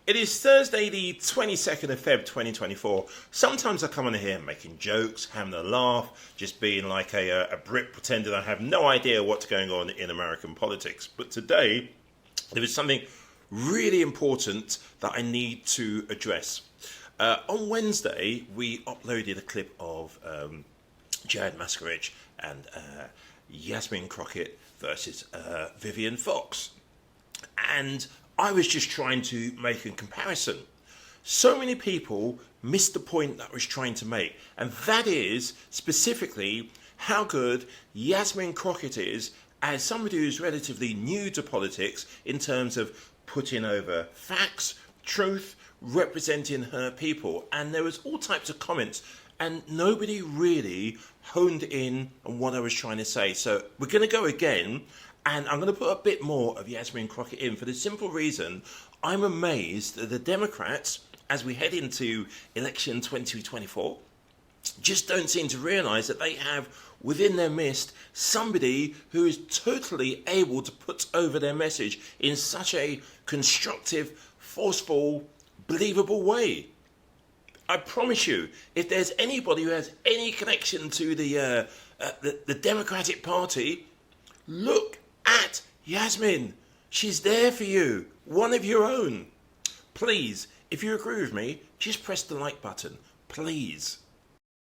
It is Thursday, the 22nd of Feb 2024. Sometimes I come on here making jokes, having a laugh, just being like a Brit pretending I have no idea what's going on in American politics. But today, there is something really important that I need to address. On Wednesday, we uploaded a clip of Jasmine Crockett and Jasmine Crockett versus Virginia Foxx. And I was just trying to make a comparison. So many people missed the point that I was trying to make, and that is specifically how good Jasmine Crockett is as somebody who's relatively new to politics in terms of putting over facts, truth, representing her people. And there was all types of comments, and nobody really honed in on what I was trying to say. So we're going to go again. And I'm going to put a bit more of Jasmine Crockett in for the simple reason I'm amazed that the Democrats, as we head into election 2024, just don't seem to realise that they have within their midst somebody who is totally able to put over their message in such a constructive, forceful, believable way. I promise you, if there's anybody who has any connection to the Democratic Party, look at Jasmine. She's there for you, one of your own. Please, if you agree with me, just press the like button, please.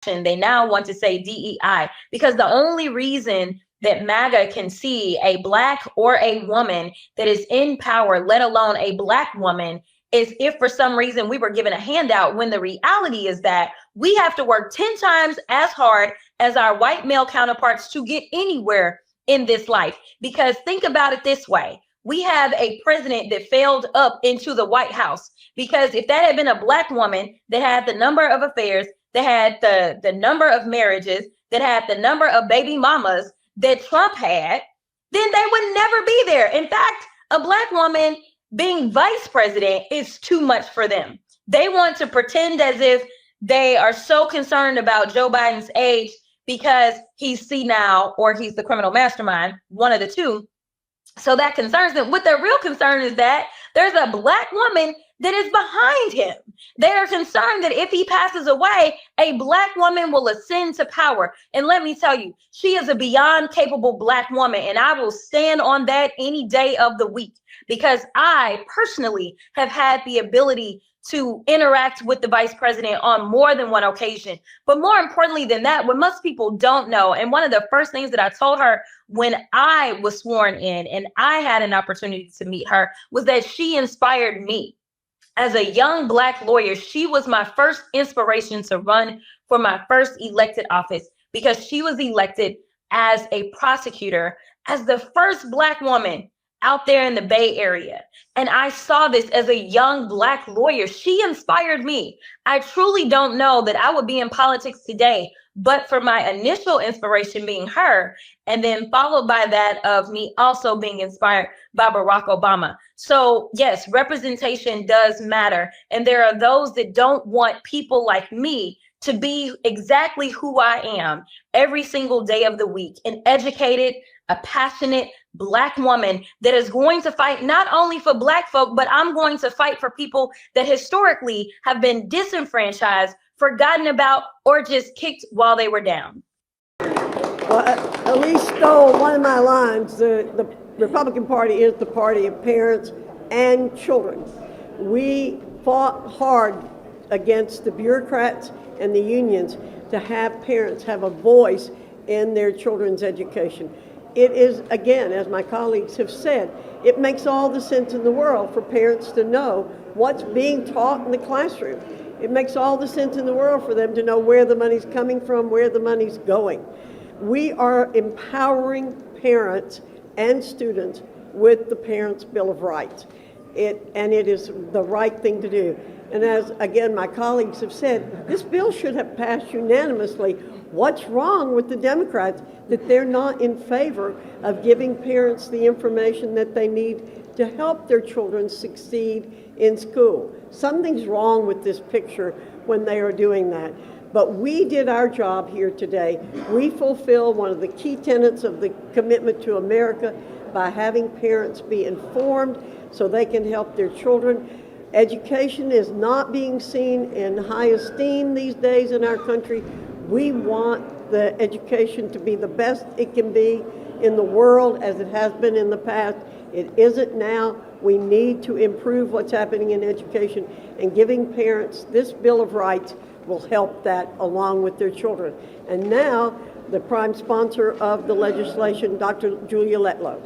They now want to say DEI because the only reason that MAGA can see a Black or a woman that is in power, let alone a Black woman, is if for some reason we were given a handout, when the reality is that we have to work 10 times as hard as our white male counterparts to get anywhere in this life. Because think about it this way. We have a president that failed up into the White House, because if that had been a Black woman that had the number of affairs, that had the number of marriages, that had the number of baby mamas that Trump had, then they would never be there. In fact, a Black woman being vice president is too much for them. They want to pretend as if they are so concerned about Joe Biden's age because he's senile or he's the criminal mastermind, one of the two. So that concerns them. What their real concern is that there's a Black woman that is behind him. They are concerned that if he passes away, a Black woman will ascend to power. And let me tell you, she is a beyond capable Black woman. And I will stand on that any day of the week, because I personally have had the ability to interact with the vice president on more than one occasion. But more importantly than that, what most people don't know, and one of the first things that I told her when I was sworn in and I had an opportunity to meet her, was that she inspired me. As a young Black lawyer, she was my first inspiration to run for my first elected office, because she was elected as a prosecutor, as the first Black woman out there in the Bay Area. And I saw this as a young Black lawyer. She inspired me. I truly don't know that I would be in politics today, but for my initial inspiration being her, and then followed by that of me also being inspired by Barack Obama. So yes, representation does matter. And there are those that don't want people like me to be exactly who I am every single day of the week, an educated, a passionate Black woman that is going to fight not only for Black folk, but I'm going to fight for people that historically have been disenfranchised, forgotten about, or just kicked while they were down. Well, at least stole one of my lines. The Republican Party is the party of parents and children. We fought hard against the bureaucrats and the unions to have parents have a voice in their children's education. It is, again, as my colleagues have said, it makes all the sense in the world for parents to know what's being taught in the classroom. It makes all the sense in the world for them to know where the money's coming from, where the money's going. We are empowering parents and students with the Parents' Bill of Rights. And it is the right thing to do. And as, again, my colleagues have said, this bill should have passed unanimously. What's wrong with the Democrats that they're not in favor of giving parents the information that they need to help their children succeed in school? Something's wrong with this picture when they are doing that. But we did our job here today. We fulfill one of the key tenets of the commitment to America by having parents be informed so they can help their children. Education is not being seen in high esteem these days in our country. We want the education to be the best it can be in the world as it has been in the past. It isn't now. We need to improve what's happening in education, and giving parents this Bill of Rights will help that along with their children. And now, the prime sponsor of the legislation, Dr. Julia Letlow.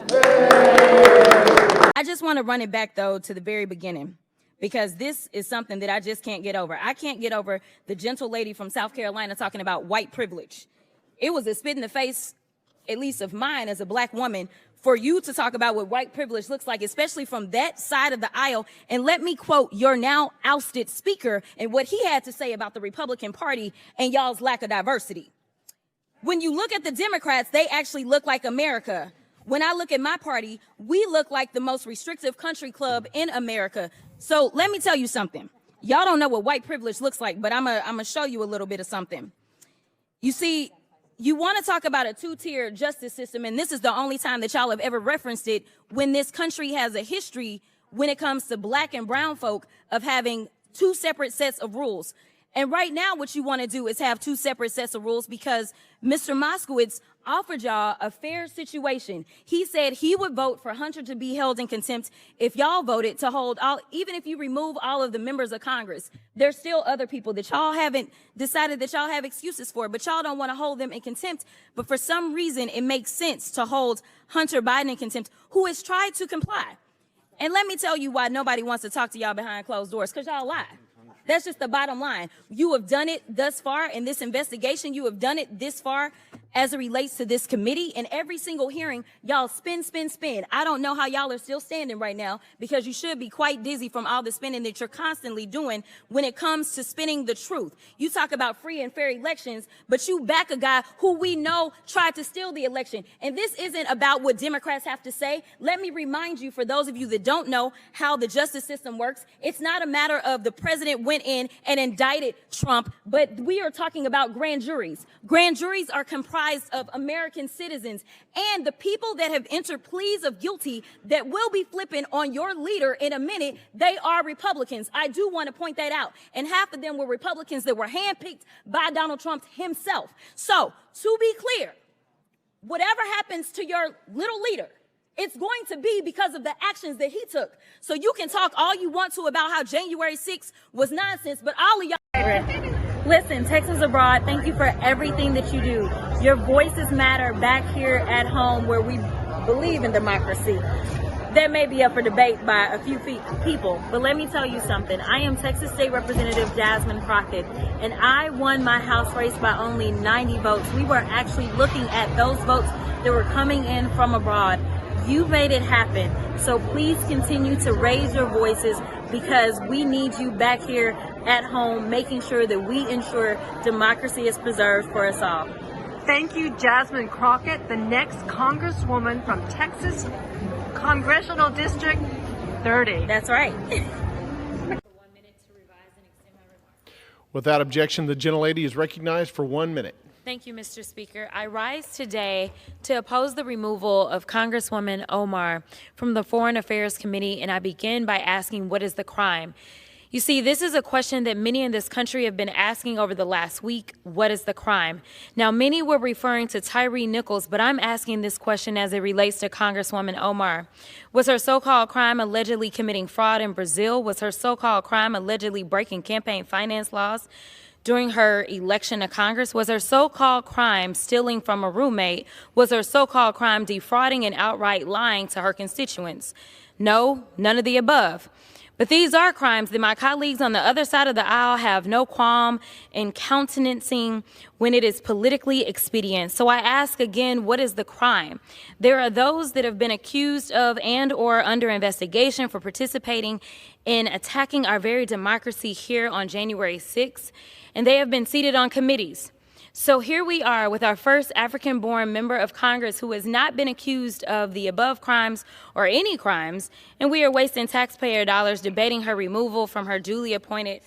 I just want to run it back, though, to the very beginning, because this is something that I just can't get over. I can't get over the gentle lady from South Carolina talking about white privilege. It was a spit in the face, at least of mine as a black woman, for you to talk about what white privilege looks like, especially from that side of the aisle. And let me quote your now ousted speaker and what he had to say about the Republican Party and y'all's lack of diversity. When you look at the Democrats, they actually look like America. When I look at my party, we look like the most restrictive country club in America. So let me tell you something. Y'all don't know what white privilege looks like, but I'm gonna show you a little bit of something. You see, you want to talk about a two-tier justice system, and this is the only time that y'all have ever referenced it, when this country has a history when it comes to black and brown folk of having two separate sets of rules. And right now what you want to do is have two separate sets of rules, because Mr. Moskowitz offered y'all a fair situation. He said he would vote for Hunter to be held in contempt if y'all voted to hold all, even if you remove all of the members of Congress. There's still other people that y'all haven't decided that y'all have excuses for, but y'all don't want to hold them in contempt. But for some reason, it makes sense to hold Hunter Biden in contempt, who has tried to comply. And let me tell you why nobody wants to talk to y'all behind closed doors, because y'all lie. That's just the bottom line. You have done it thus far in this investigation. You have done it this far as it relates to this committee. In every single hearing, y'all spin, spin, spin. I don't know how y'all are still standing right now, because you should be quite dizzy from all the spinning that you're constantly doing when it comes to spinning the truth. You talk about free and fair elections, but you back a guy who we know tried to steal the election. And this isn't about what Democrats have to say. Let me remind you, for those of you that don't know how the justice system works, it's not a matter of the president went in and indicted Trump, but we are talking about grand juries. Grand juries are comprised of American citizens, and the people that have entered pleas of guilty that will be flipping on your leader in a minute, they are Republicans. I do want to point that out. And half of them were Republicans that were handpicked by Donald Trump himself. So, to be clear, whatever happens to your little leader, it's going to be because of the actions that he took. So you can talk all you want to about how January 6th was nonsense, but all of y'all... Listen, Texans Abroad, thank you for everything that you do. Your voices matter back here at home, where we believe in democracy. That may be up for debate by a few people, but let me tell you something. I am Texas State Representative Jasmine Crockett, and I won my House race by only 90 votes. We were actually looking at those votes that were coming in from abroad. You made it happen. So please continue to raise your voices, because we need you back here at home, making sure that we ensure democracy is preserved for us all. Thank you, Jasmine Crockett, the next Congresswoman from Texas Congressional District 30. That's right. Without objection, the gentlelady is recognized for 1 minute. Thank you, Mr. Speaker. I rise today to oppose the removal of Congresswoman Omar from the Foreign Affairs Committee, and I begin by asking, what is the crime? You see, this is a question that many in this country have been asking over the last week. What is the crime? Now, many were referring to Tyree Nichols, but I'm asking this question as it relates to Congresswoman Omar. Was her so-called crime allegedly committing fraud in Brazil? Was her so-called crime allegedly breaking campaign finance laws during her election to Congress? Was her so-called crime stealing from a roommate? Was her so-called crime defrauding and outright lying to her constituents? No, none of the above. But these are crimes that my colleagues on the other side of the aisle have no qualm in countenancing when it is politically expedient. So I ask again, what is the crime? There are those that have been accused of and or under investigation for participating in attacking our very democracy here on January 6th, and they have been seated on committees. So here we are with our first African-born member of Congress who has not been accused of the above crimes or any crimes, and we are wasting taxpayer dollars debating her removal from her duly appointed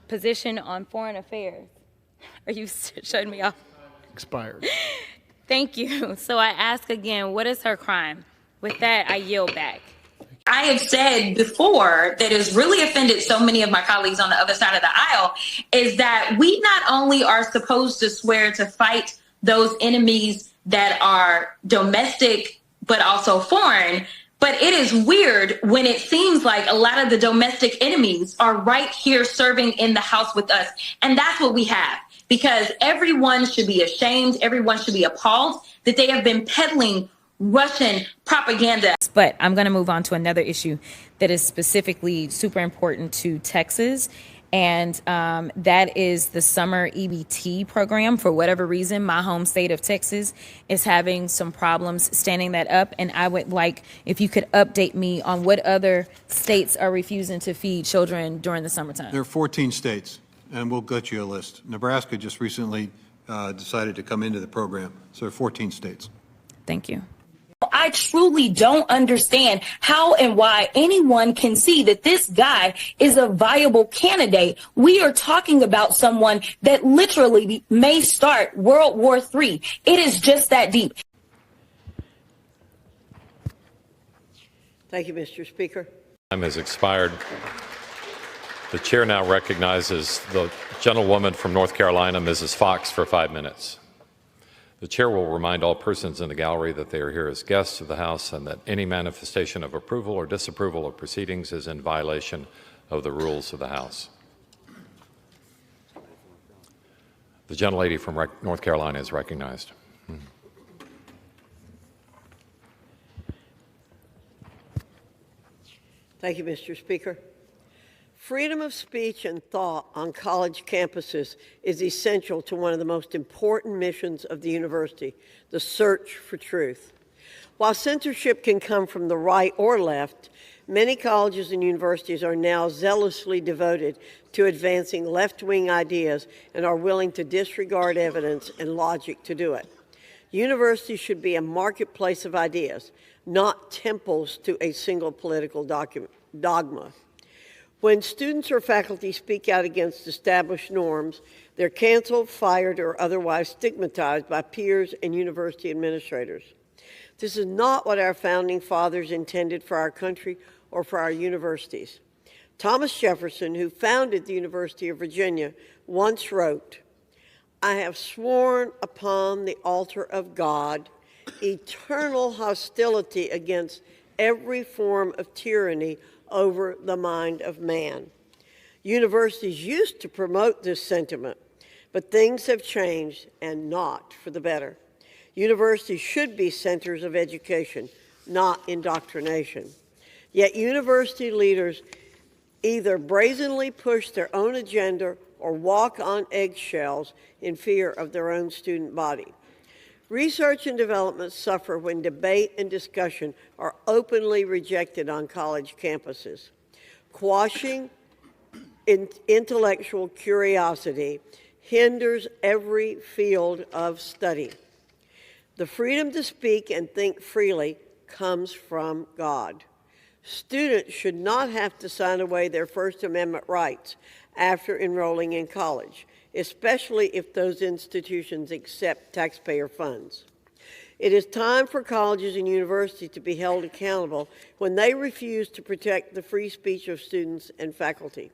position on foreign affairs. Are you shutting me off? Expired. Thank you. So I ask again, what is her crime? With that, I yield back. I have said before that has really offended so many of my colleagues on the other side of the aisle is that we not only are supposed to swear to fight those enemies that are domestic, but also foreign. But it is weird when it seems like a lot of the domestic enemies are right here serving in the House with us. And that's what we have, because everyone should be ashamed. Everyone should be appalled that they have been peddling Russian propaganda. But I'm going to move on to another issue that is specifically super important to Texas. And that is the summer EBT program. For whatever reason, my home state of Texas is having some problems standing that up. And I would like if you could update me on what other states are refusing to feed children during the summertime. There are 14 states, and we'll get you a list. Nebraska just recently decided to come into the program. So there are 14 states. Thank you. I truly don't understand how and why anyone can see that this guy is a viable candidate. We are talking about someone that literally may start World War III. It is just that deep. Thank you, Mr. Speaker. Time has expired. The chair now recognizes the gentlewoman from North Carolina, Mrs. Foxx, for 5 minutes. The chair will remind all persons in the gallery that they are here as guests of the House and that any manifestation of approval or disapproval of proceedings is in violation of the rules of the House. The gentlelady from North Carolina is recognized. Thank you, Mr. Speaker. Freedom of speech and thought on college campuses is essential to one of the most important missions of the university, the search for truth. While censorship can come from the right or left, many colleges and universities are now zealously devoted to advancing left-wing ideas and are willing to disregard evidence and logic to do it. Universities should be a marketplace of ideas, not temples to a single political dogma. When students or faculty speak out against established norms, they're canceled, fired, or otherwise stigmatized by peers and university administrators. This is not what our founding fathers intended for our country or for our universities. Thomas Jefferson, who founded the University of Virginia, once wrote, "I have sworn upon the altar of God eternal hostility against every form of tyranny over the mind of man." Universities used to promote this sentiment, but things have changed, and not for the better. Universities should be centers of education, not indoctrination. Yet university leaders either brazenly push their own agenda or walk on eggshells in fear of their own student body. Research and development suffer when debate and discussion are openly rejected on college campuses. Quashing intellectual curiosity hinders every field of study. The freedom to speak and think freely comes from God. Students should not have to sign away their First Amendment rights after enrolling in college, especially if those institutions accept taxpayer funds. It is time for colleges and universities to be held accountable when they refuse to protect the free speech of students and faculty.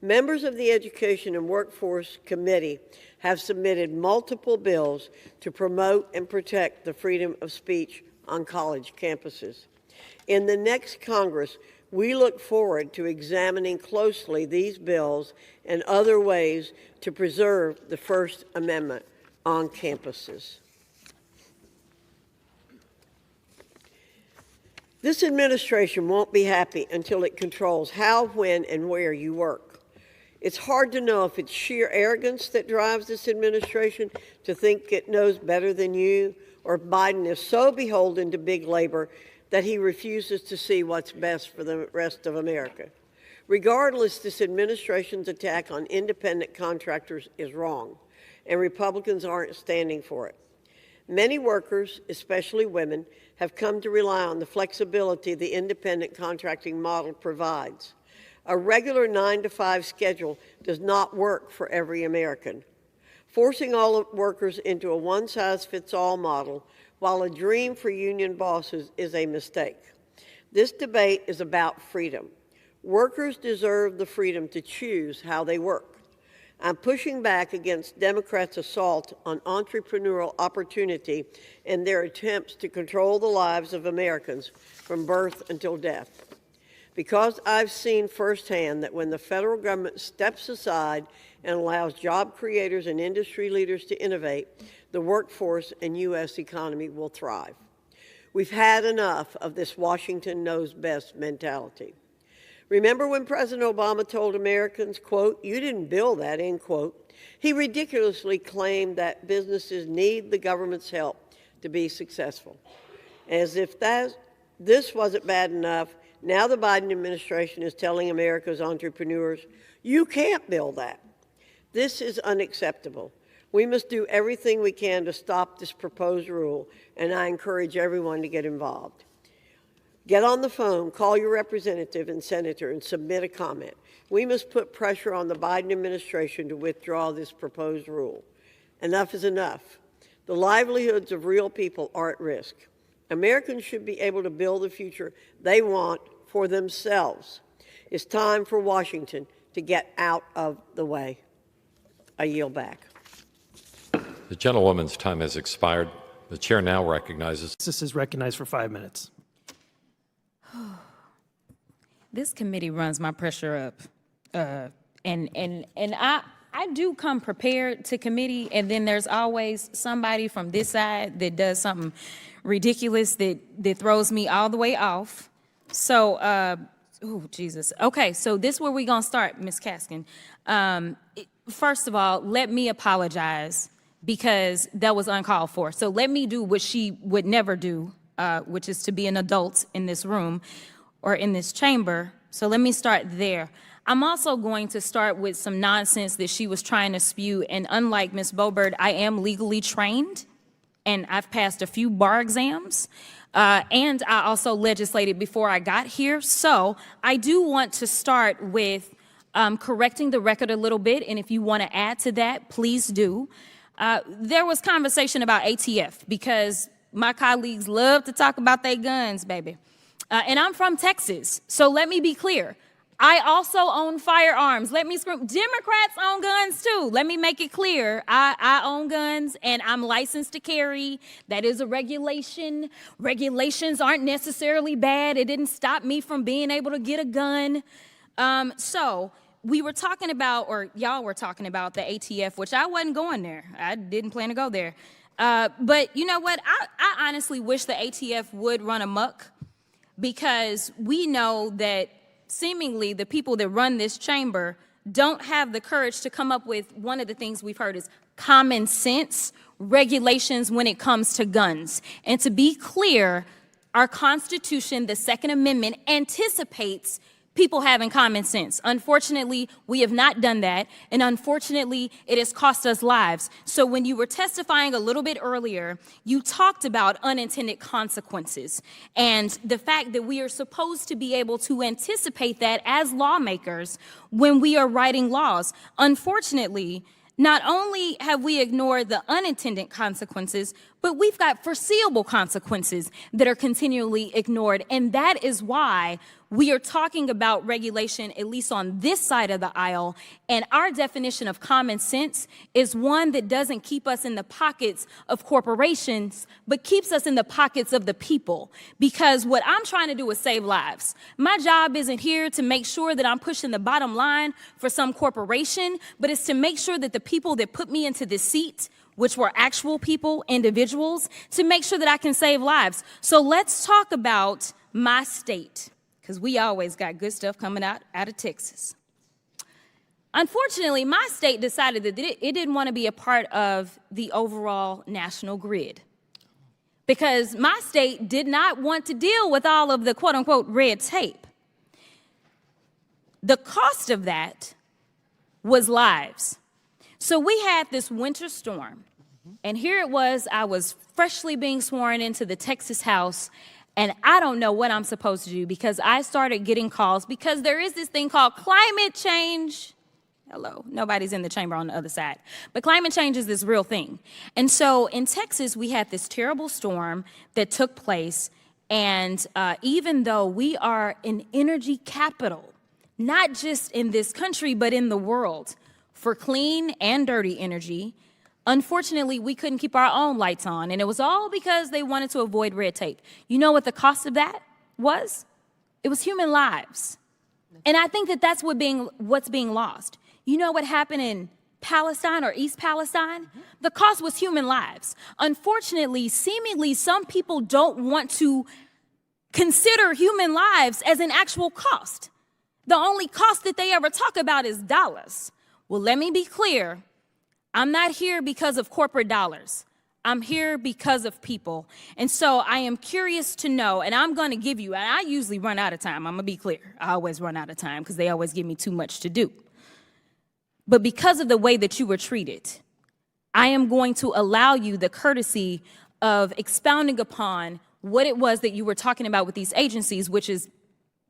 Members of the Education and Workforce Committee have submitted multiple bills to promote and protect the freedom of speech on college campuses. In the next Congress, we look forward to examining closely these bills and other ways to preserve the First Amendment on campuses. This administration won't be happy until it controls how, when, and where you work. It's hard to know if it's sheer arrogance that drives this administration to think it knows better than you, or Biden is so beholden to big labor that he refuses to see what's best for the rest of America. Regardless, this administration's attack on independent contractors is wrong, and Republicans aren't standing for it. Many workers, especially women, have come to rely on the flexibility the independent contracting model provides. A regular 9-to-5 schedule does not work for every American. Forcing all workers into a one-size-fits-all model, while a dream for union bosses, is a mistake. This debate is about freedom. Workers deserve the freedom to choose how they work. I'm pushing back against Democrats' assault on entrepreneurial opportunity and their attempts to control the lives of Americans from birth until death. Because I've seen firsthand that when the federal government steps aside and allows job creators and industry leaders to innovate, the workforce and U.S. economy will thrive. We've had enough of this Washington knows best mentality. Remember when President Obama told Americans, quote, "You didn't build that," end quote. He ridiculously claimed that businesses need the government's help to be successful. As if this wasn't bad enough, now the Biden administration is telling America's entrepreneurs, you can't build that. This is unacceptable. We must do everything we can to stop this proposed rule, and I encourage everyone to get involved. Get on the phone, call your representative and senator, and submit a comment. We must put pressure on the Biden administration to withdraw this proposed rule. Enough is enough. The livelihoods of real people are at risk. Americans should be able to build the future they want for themselves. It's time for Washington to get out of the way. I yield back. The gentlewoman's time has expired. The chair now recognizes. This is recognized for 5 minutes. This committee runs my pressure up, and I do come prepared to committee, and then there's always somebody from this side that does something ridiculous that throws me all the way off. So, oh Jesus. Okay, so this is where we're gonna start, Ms. Kaskin. First of all, let me apologize because that was uncalled for. So let me do what she would never do, which is to be an adult in this room or in this chamber. So let me start there. I'm also going to start with some nonsense that she was trying to spew. And unlike Ms. Boebert, I am legally trained and I've passed a few bar exams. And I also legislated before I got here. So I do want to start with correcting the record a little bit. And if you want to add to that, please do. There was conversation about ATF because my colleagues love to talk about their guns, baby. And I'm from Texas, so let me be clear. I also own firearms. Let me scream. Democrats own guns too. Let me make it clear. I own guns and I'm licensed to carry. That is a regulation. Regulations aren't necessarily bad. It didn't stop me from being able to get a gun. So we were talking about, or y'all were talking about the ATF, which I wasn't going there. I didn't plan to go there. But you know what? I honestly wish the ATF would run amok, because we know that seemingly the people that run this chamber don't have the courage to come up with one of the things we've heard is common sense regulations when it comes to guns. And to be clear, our Constitution, the Second Amendment, anticipates people having common sense. Unfortunately, we have not done that, and unfortunately, it has cost us lives. So when you were testifying a little bit earlier, you talked about unintended consequences and the fact that we are supposed to be able to anticipate that as lawmakers when we are writing laws. Unfortunately, not only have we ignored the unintended consequences, but we've got foreseeable consequences that are continually ignored. And that is why we are talking about regulation, at least on this side of the aisle. And our definition of common sense is one that doesn't keep us in the pockets of corporations, but keeps us in the pockets of the people. Because what I'm trying to do is save lives. My job isn't here to make sure that I'm pushing the bottom line for some corporation, but it's to make sure that the people that put me into this seat, which were actual people, individuals, to make sure that I can save lives. So let's talk about my state, because we always got good stuff coming out of Texas. Unfortunately, my state decided that it didn't want to be a part of the overall national grid, because my state did not want to deal with all of the quote-unquote red tape. The cost of that was lives. So we had this winter storm, and here it was, I was freshly being sworn into the Texas House, and I don't know what I'm supposed to do, because I started getting calls, because there is this thing called climate change. Hello, nobody's in the chamber on the other side. But climate change is this real thing. And so in Texas, we had this terrible storm that took place, And even though we are an energy capital, not just in this country, but in the world, for clean and dirty energy, unfortunately, we couldn't keep our own lights on. And it was all because they wanted to avoid red tape. You know what the cost of that was? It was human lives. And I think that that's what's being lost. You know what happened in Palestine or East Palestine? The cost was human lives. Unfortunately, seemingly, some people don't want to consider human lives as an actual cost. The only cost that they ever talk about is dollars. Well, let me be clear. I'm not here because of corporate dollars. I'm here because of people. And so I am curious to know, and I'm going to give you, and I usually run out of time. I'm going to be clear. I always run out of time because they always give me too much to do. But because of the way that you were treated, I am going to allow you the courtesy of expounding upon what it was that you were talking about with these agencies, which is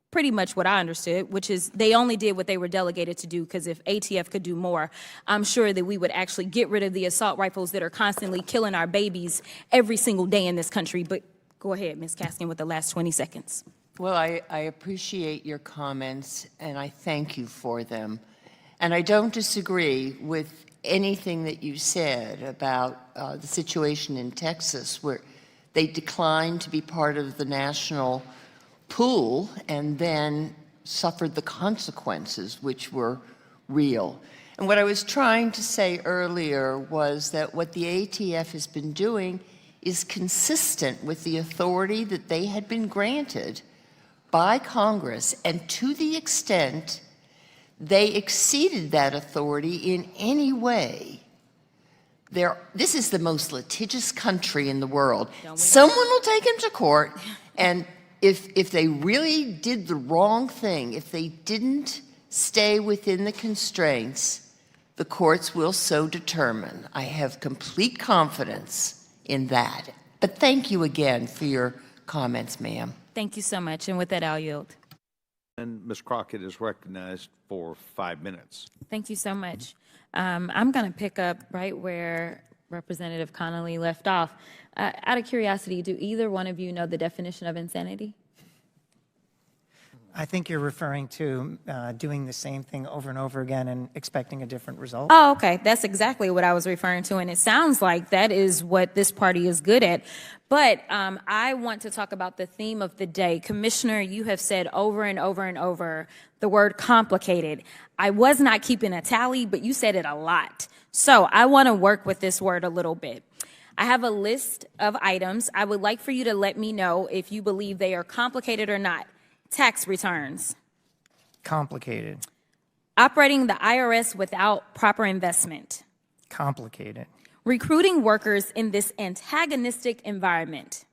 pretty much what I understood, which is they only did what they were delegated to do, because if ATF could do more, I'm sure that we would actually get rid of the assault rifles that are constantly killing our babies every single day in this country. But go ahead, Ms. Kaskin, with the last 20 seconds. Well, I appreciate your comments, and I thank you for them. And I don't disagree with anything that you said about the situation in Texas, where they declined to be part of the national pool and then suffered the consequences, which were real. And what I was trying to say earlier was that what the ATF has been doing is consistent with the authority that they had been granted by Congress, and to the extent they exceeded that authority in any way. This is the most litigious country in the world. Someone will take him to court, and if they really did the wrong thing, if they didn't stay within the constraints, the courts will so determine. I have complete confidence in that. But thank you again for your comments, ma'am. Thank you so much. And with that, I'll yield. And Ms. Crockett is recognized for 5 minutes. Thank you so much. I'm going to pick up right where Representative Connolly left off. Out of curiosity, do either one of you know the definition of insanity? I think you're referring to doing the same thing over and over again and expecting a different result. Oh, okay. That's exactly what I was referring to. And it sounds like that is what this party is good at. But I want to talk about the theme of the day. Commissioner, you have said over and over and over the word complicated. I was not keeping a tally, but you said it a lot. So I want to work with this word a little bit. I have a list of items. I would like for you to let me know if you believe they are complicated or not. Tax returns. Complicated. Operating the IRS without proper investment. Complicated. Recruiting workers in this antagonistic environment.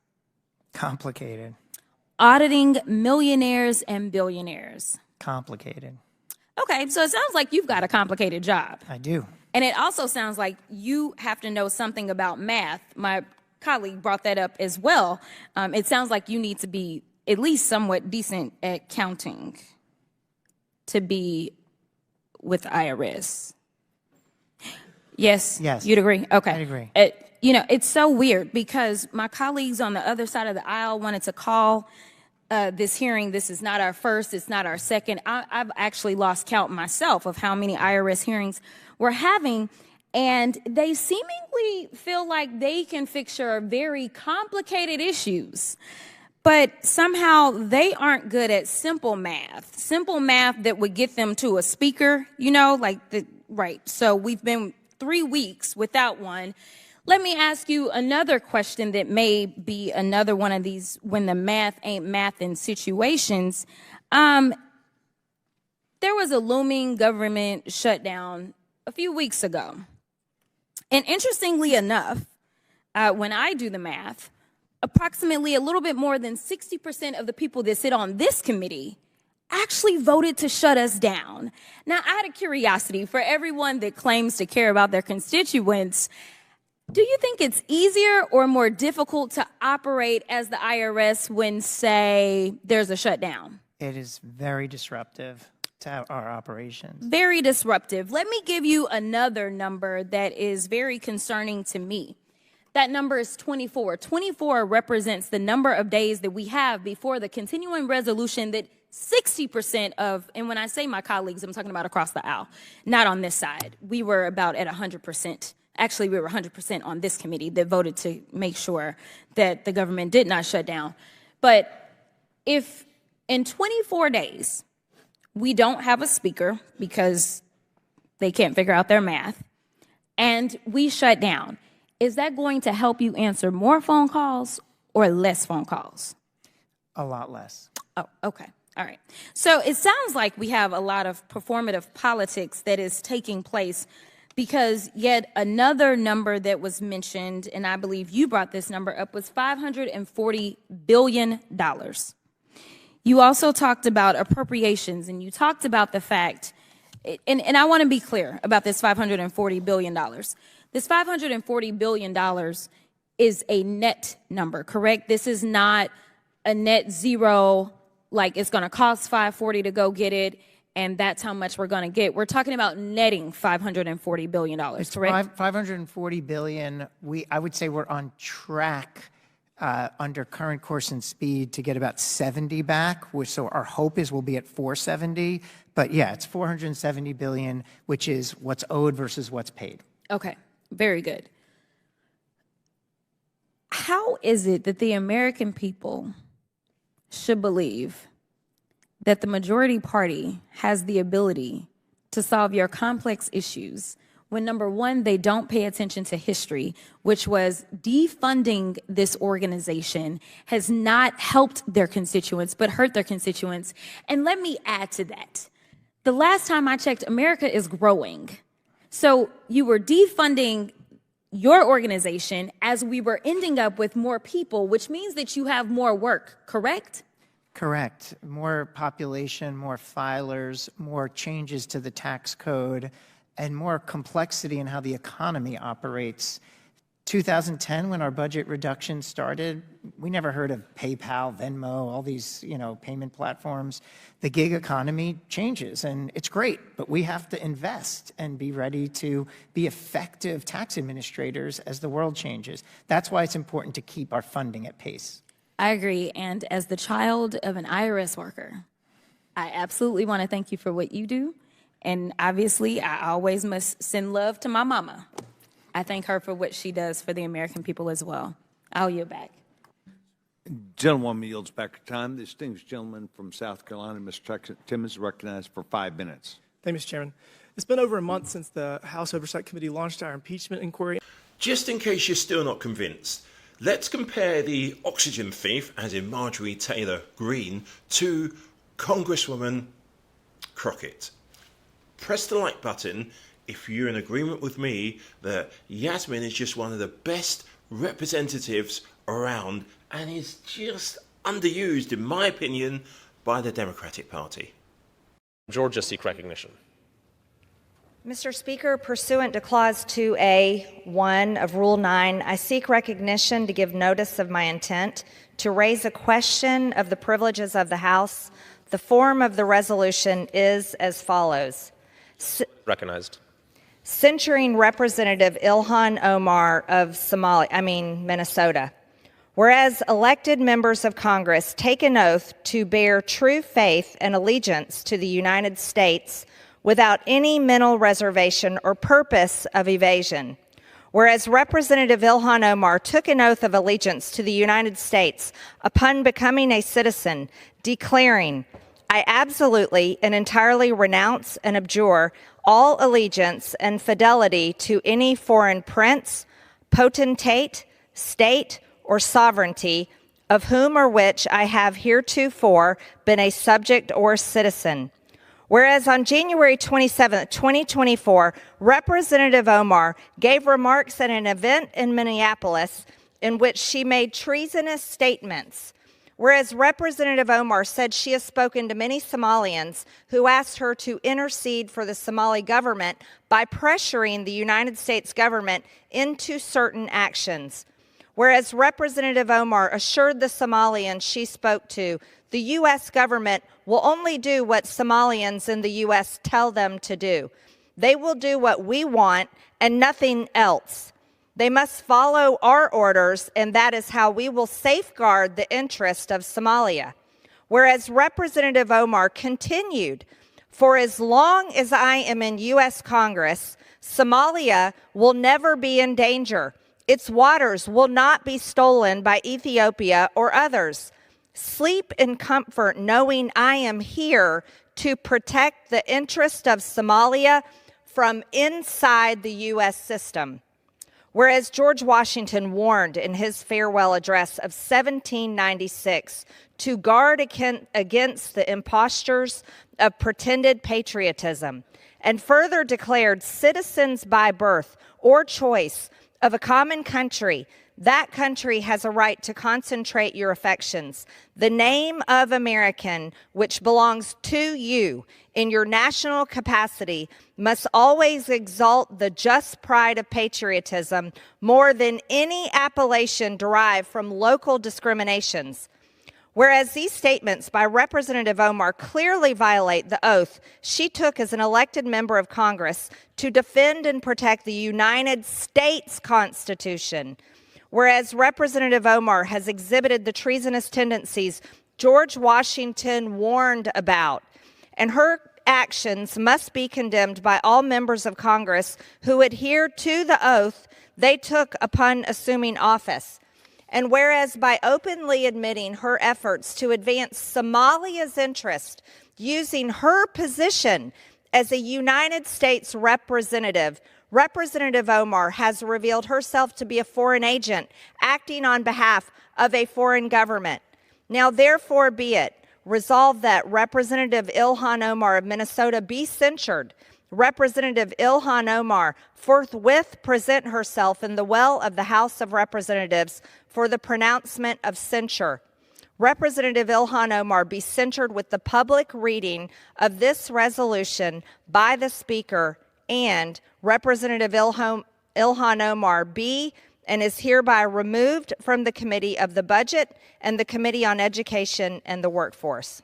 Complicated. Auditing millionaires and billionaires. Complicated. Okay, so it sounds like you've got a complicated job. I do. And it also sounds like you have to know something about math. My colleague brought that up as well. It sounds like you need to be at least somewhat decent at counting to be with IRS. Yes? Yes. You'd agree? Okay. I agree. You know, it's so weird because my colleagues on the other side of the aisle wanted to call this hearing. This is not our first. It's not our second. I've actually lost count myself of how many IRS hearings we're having. And they seemingly feel like they can fix your very complicated issues. But somehow they aren't good at simple math that would get them to a speaker, you know, right. So we've been 3 weeks without one. Let me ask you another question that may be another one of these when the math ain't math in situations. There was a looming government shutdown a few weeks ago. And interestingly enough, when I do the math, approximately a little bit more than 60% of the people that sit on this committee actually voted to shut us down. Now, out of curiosity, for everyone that claims to care about their constituents, do you think it's easier or more difficult to operate as the IRS when, say, there's a shutdown? It is very disruptive to our operations. Very disruptive. Let me give you another number that is very concerning to me. That number is 24. 24 represents the number of days that we have before the continuing resolution that 60% of, and when I say my colleagues, I'm talking about across the aisle, not on this side. We were about at 100%. Actually, we were 100% on this committee that voted to make sure that the government did not shut down. But if in 24 days we don't have a speaker because they can't figure out their math, and we shut down, is that going to help you answer more phone calls or less phone calls? A lot less. Oh, okay. All right. So it sounds like we have a lot of performative politics that is taking place, because yet another number that was mentioned, and I believe you brought this number up, was $540 billion. You also talked about appropriations, and you talked about the fact, and I want to be clear about this $540 billion. This $540 billion is a net number, correct? This is not a net zero, like it's going to cost $540 to go get it, and that's how much we're going to get. We're talking about netting $540 billion, correct? $540 billion. I would say we're on track under current course and speed to get about 70 back, so our hope is we'll be at 470. But yeah, it's $470 billion, which is what's owed versus what's paid. Okay, very good. How is it that the American people should believe that the majority party has the ability to solve your complex issues when, number one, they don't pay attention to history, which was defunding this organization has not helped their constituents, but hurt their constituents? And let me add to that. The last time I checked, America is growing. So you were defunding your organization as we were ending up with more people, which means that you have more work, correct? Correct. More population, more filers, more changes to the tax code, and more complexity in how the economy operates. 2010, when our budget reduction started, we never heard of PayPal, Venmo, all these, payment platforms. The gig economy changes, and it's great, but we have to invest and be ready to be effective tax administrators as the world changes. That's why it's important to keep our funding at pace. I agree, and as the child of an IRS worker, I absolutely want to thank you for what you do, and obviously, I always must send love to my mama. I thank her for what she does for the American people as well. I'll yield back. Gentlewoman yields back her time. The distinguished gentleman from South Carolina, Mr. Timmons, is recognized for 5 minutes. Thank you, Mr. Chairman. It's been over a month since the House Oversight Committee launched our impeachment inquiry. Just in case you're still not convinced, let's compare the oxygen thief, as in Marjorie Taylor Greene, to Congresswoman Crockett. Press the like button if you're in agreement with me that Jasmine is just one of the best representatives around and is just underused, in my opinion, by the Democratic Party. Georgia seek recognition. Mr. Speaker, pursuant to Clause 2A.1 of Rule 9, I seek recognition to give notice of my intent to raise a question of the privileges of the House. The form of the resolution is as follows. Recognized. Censuring Representative Ilhan Omar of Minnesota. Whereas elected members of Congress take an oath to bear true faith and allegiance to the United States without any mental reservation or purpose of evasion. Whereas Representative Ilhan Omar took an oath of allegiance to the United States upon becoming a citizen, declaring, I absolutely and entirely renounce and abjure all allegiance and fidelity to any foreign prince, potentate, state, or sovereignty, of whom or which I have heretofore been a subject or citizen. Whereas on January 27, 2024, Representative Omar gave remarks at an event in Minneapolis in which she made treasonous statements. Whereas Representative Omar said she has spoken to many Somalians who asked her to intercede for the Somali government by pressuring the United States government into certain actions. Whereas Representative Omar assured the Somalians she spoke to, the U.S. government will only do what Somalians in the U.S. tell them to do. They will do what we want and nothing else. They must follow our orders, and that is how we will safeguard the interest of Somalia. Whereas Representative Omar continued, for as long as I am in U.S. Congress, Somalia will never be in danger. Its waters will not be stolen by Ethiopia or others. Sleep in comfort knowing I am here to protect the interest of Somalia from inside the U.S. system. Whereas George Washington warned in his farewell address of 1796 to guard against the impostures of pretended patriotism, and further declared citizens by birth or choice of a common country, that country has a right to concentrate your affections. The name of American, which belongs to you in your national capacity, must always exalt the just pride of patriotism more than any appellation derived from local discriminations. Whereas these statements by Representative Omar clearly violate the oath she took as an elected member of Congress to defend and protect the United States Constitution. Whereas Representative Omar has exhibited the treasonous tendencies George Washington warned about, and her actions must be condemned by all members of Congress who adhere to the oath they took upon assuming office. And whereas by openly admitting her efforts to advance Somalia's interest using her position as a United States representative, Representative Omar has revealed herself to be a foreign agent acting on behalf of a foreign government. Now, therefore, be it resolved that Representative Ilhan Omar of Minnesota be censured. Representative Ilhan Omar forthwith present herself in the well of the House of Representatives for the pronouncement of censure. Representative Ilhan Omar be censured with the public reading of this resolution by the Speaker, and Representative Ilhan Omar be and is hereby removed from the Committee of the Budget and the Committee on Education and the Workforce.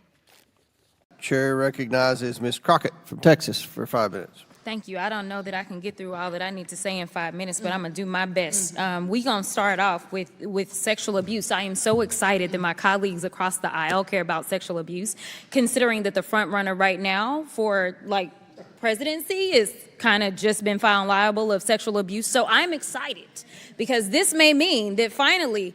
Chair recognizes Ms. Crockett from Texas for 5 minutes. Thank you. I don't know that I can get through all that I need to say in 5 minutes, but I'm going to do my best. We're going to start off with sexual abuse. I am so excited that my colleagues across the aisle care about sexual abuse, considering that the front runner right now for presidency is kind of just been found liable of sexual abuse. So I'm excited because this may mean that finally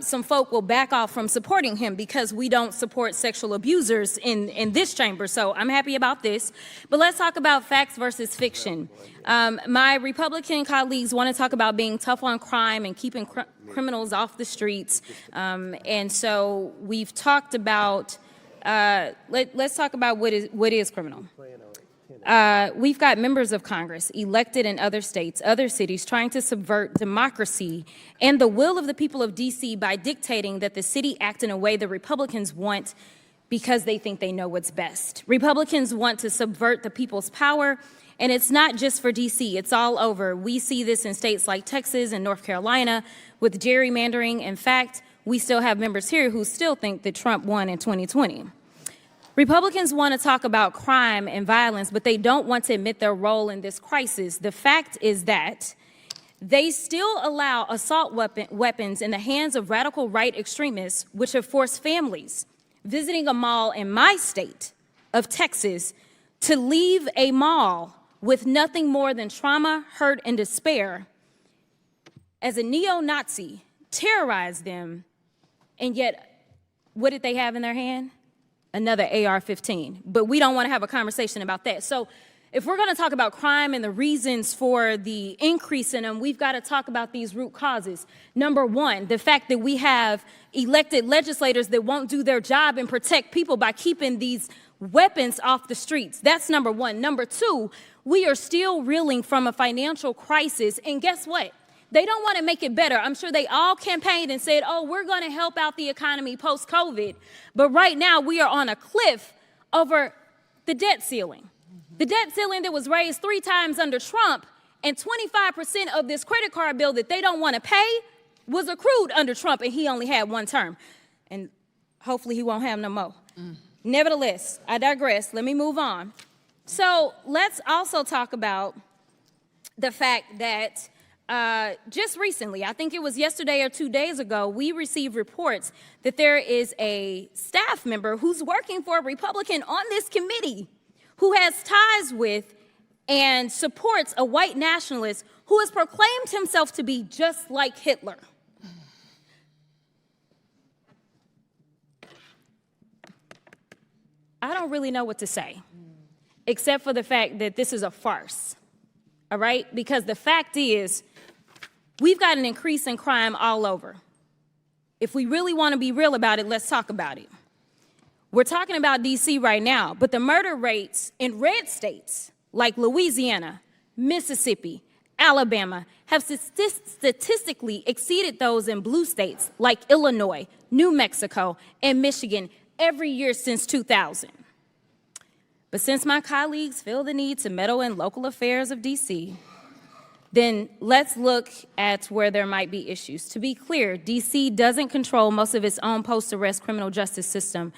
some folk will back off from supporting him because we don't support sexual abusers in this chamber. So I'm happy about this. But let's talk about facts versus fiction. My Republican colleagues want to talk about being tough on crime and keeping criminals off the streets. And so we've talked about, let's talk about what is criminal. We've got members of Congress elected in other states, other cities, trying to subvert democracy and the will of the people of D.C. by dictating that the city act in a way the Republicans want because they think they know what's best. Republicans want to subvert the people's power, and it's not just for D.C., it's all over. We see this in states like Texas and North Carolina with gerrymandering. In fact, we still have members here who still think that Trump won in 2020. Republicans want to talk about crime and violence, but they don't want to admit their role in this crisis. The fact is that they still allow assault weapons in the hands of radical right extremists, which have forced families visiting a mall in my state of Texas to leave a mall with nothing more than trauma, hurt, and despair as a neo-Nazi terrorized them. And yet, what did they have in their hand? Another AR-15, but we don't want to have a conversation about that. So if we're going to talk about crime and the reasons for the increase in them, we've got to talk about these root causes. Number one, the fact that we have elected legislators that won't do their job and protect people by keeping these weapons off the streets. That's number one. Number two, we are still reeling from a financial crisis, and guess what? They don't want to make it better. I'm sure they all campaigned and said, oh, we're going to help out the economy post-COVID. But right now, we are on a cliff over the debt ceiling. The debt ceiling that was raised 3 times under Trump, and 25% of this credit card bill that they don't want to pay was accrued under Trump, and he only had 1 term. And hopefully he won't have no more. Nevertheless, I digress. Let me move on. So let's also talk about the fact that just recently, I think it was yesterday or 2 days ago, we received reports that there is a staff member who's working for a Republican on this committee who has ties with and supports a white nationalist who has proclaimed himself to be just like Hitler. I don't really know what to say, except for the fact that this is a farce, all right? Because the fact is, we've got an increase in crime all over. If we really want to be real about it, let's talk about it. We're talking about D.C. right now, but the murder rates in red states like Louisiana, Mississippi, Alabama have statistically exceeded those in blue states like Illinois, New Mexico, and Michigan every year since 2000. But since my colleagues feel the need to meddle in local affairs of D.C., then let's look at where there might be issues. To be clear, D.C. doesn't control most of its own post-arrest criminal justice system.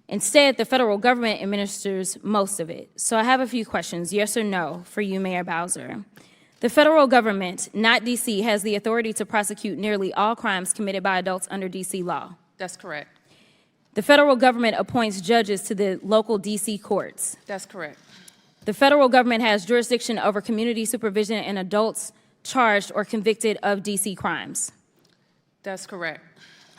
Instead, the federal government administers most of it. So I have a few questions, yes or no, for you, Mayor Bowser. The federal government, not D.C., has the authority to prosecute nearly all crimes committed by adults under D.C. law. That's correct. The federal government appoints judges to the local D.C. courts. That's correct. The federal government has jurisdiction over community supervision and adults charged or convicted of D.C. crimes. That's correct.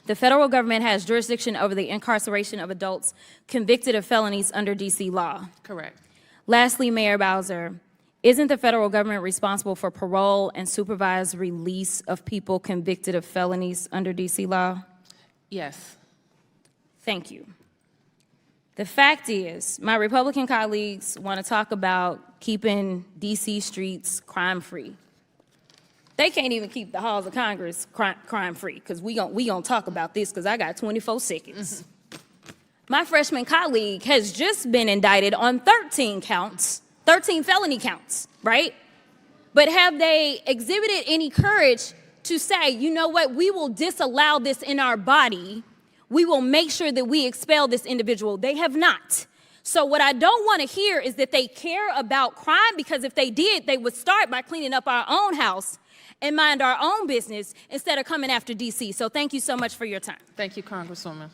The federal government has jurisdiction over the incarceration of adults convicted of felonies under D.C. law. Correct. Lastly, Mayor Bowser, isn't the federal government responsible for parole and supervised release of people convicted of felonies under D.C. law? Yes. Thank you. The fact is, my Republican colleagues want to talk about keeping D.C. streets crime-free. They can't even keep the halls of Congress crime-free, because we gonna talk about this, because I got 24 seconds. My freshman colleague has just been indicted on 13 counts, 13 felony counts, right? But have they exhibited any courage to say, you know what, we will disallow this in our body. We will make sure that we expel this individual. They have not. So what I don't want to hear is that they care about crime, because if they did, they would start by cleaning up our own house and mind our own business instead of coming after D.C. So thank you so much for your time. Thank you, Congresswoman.